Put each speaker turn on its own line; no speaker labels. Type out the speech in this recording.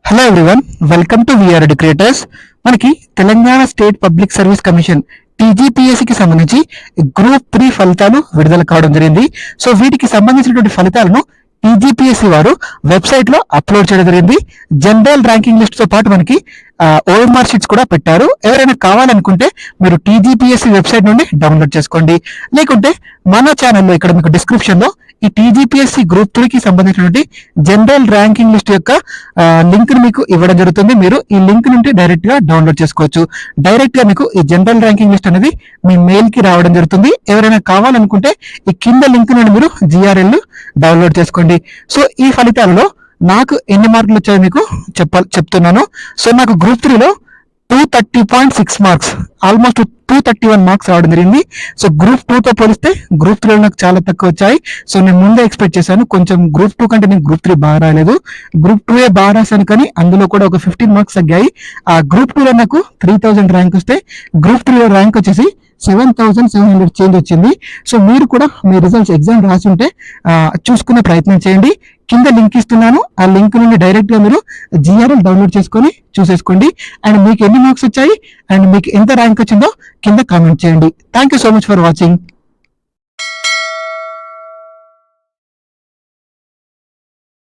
Hello everyone, welcome to VR educators. మనకి Telangana state public service commission టీజీపీఎస్సీకి సంబంధించి group 3 ఫలితాలు విడుదల కావడం జరిగింది. సో వీటికి సంబంధించినటువంటి ఫలితాలను టీజీపీఎస్సీ వారు వెబ్సైట్ లో అప్లోడ్ చేయడం జరిగింది. జనరల్ ర్యాంకింగ్ లిస్ట్ తో పాటు మనకి ఓఎంఆర్ షీట్స్ కూడా పెట్టారు. ఎవరైనా కావాలనుకుంటే మీరు టీజీపీఎస్సీ వెబ్సైట్ నుండి డౌన్లోడ్ చేసుకోండి, లేకుంటే మన ఛానల్లో ఇక్కడ మీకు డిస్క్రిప్షన్ లో ఈ టీజీపీఎస్సీ గ్రూప్ 3 కి సంబంధించినటువంటి జనరల్ ర్యాంకింగ్ లిస్ట్ యొక్క లింక్ ని మీకు ఇవ్వడం జరుగుతుంది. మీరు ఈ లింక్ నుండి డైరెక్ట్ గా డౌన్లోడ్ చేసుకోవచ్చు. డైరెక్ట్ గా మీకు ఈ జనరల్ ర్యాంకింగ్ లిస్ట్ అనేది మీ మెయిల్ కి రావడం జరుగుతుంది. ఎవరైనా కావాలనుకుంటే ఈ కింద లింక్ నుండి మీరు జిఆర్ఎల్ డౌన్లోడ్ చేసుకోండి. సో ఈ ఫలితాలలో నాకు ఎన్ని మార్కులు వచ్చాయో మీకు చెప్తున్నాను. సో నాకు గ్రూప్ 3లో 230.6 మార్క్స్, ఆల్మోస్ట్ 231 మార్క్స్ రావడం జరిగింది. సో గ్రూప్ 2తో పోలిస్తే గ్రూప్ 3లో నాకు చాలా తక్కువ వచ్చాయి. సో నేను ముందే ఎక్స్పెక్ట్ చేశాను, కొంచెం గ్రూప్ 2 కంటే నేను గ్రూప్ 3 బాగా రాయలేదు. గ్రూప్ 2 బాగా రాశాను, కానీ అందులో కూడా ఒక 15 మార్క్స్ తగ్గాయి. ఆ గ్రూప్ 2లో నాకు 3000 ర్యాంక్ వస్తే గ్రూప్ 3లో ర్యాంక్ వచ్చేసి 7700 చేంజ్ వచ్చింది. సో మీరు కూడా మీ రిజల్ట్స్ ఎగ్జామ్ రాసి ఉంటే చూసుకునే ప్రయత్నం చేయండి. కింద లింక్ ఇస్తున్నాను, ఆ లింక్ నుండి డైరెక్ట్ గా మీరు జిఆర్ఎల్ డౌన్లోడ్ చేసుకొని చూసేసుకోండి. అండ్ మీకు ఎన్ని మార్క్స్ వచ్చాయి అండ్ మీకు ఎంత ర్యాంక్ వచ్చిందో కింద కామెంట్ చేయండి. Thank you so much for watching.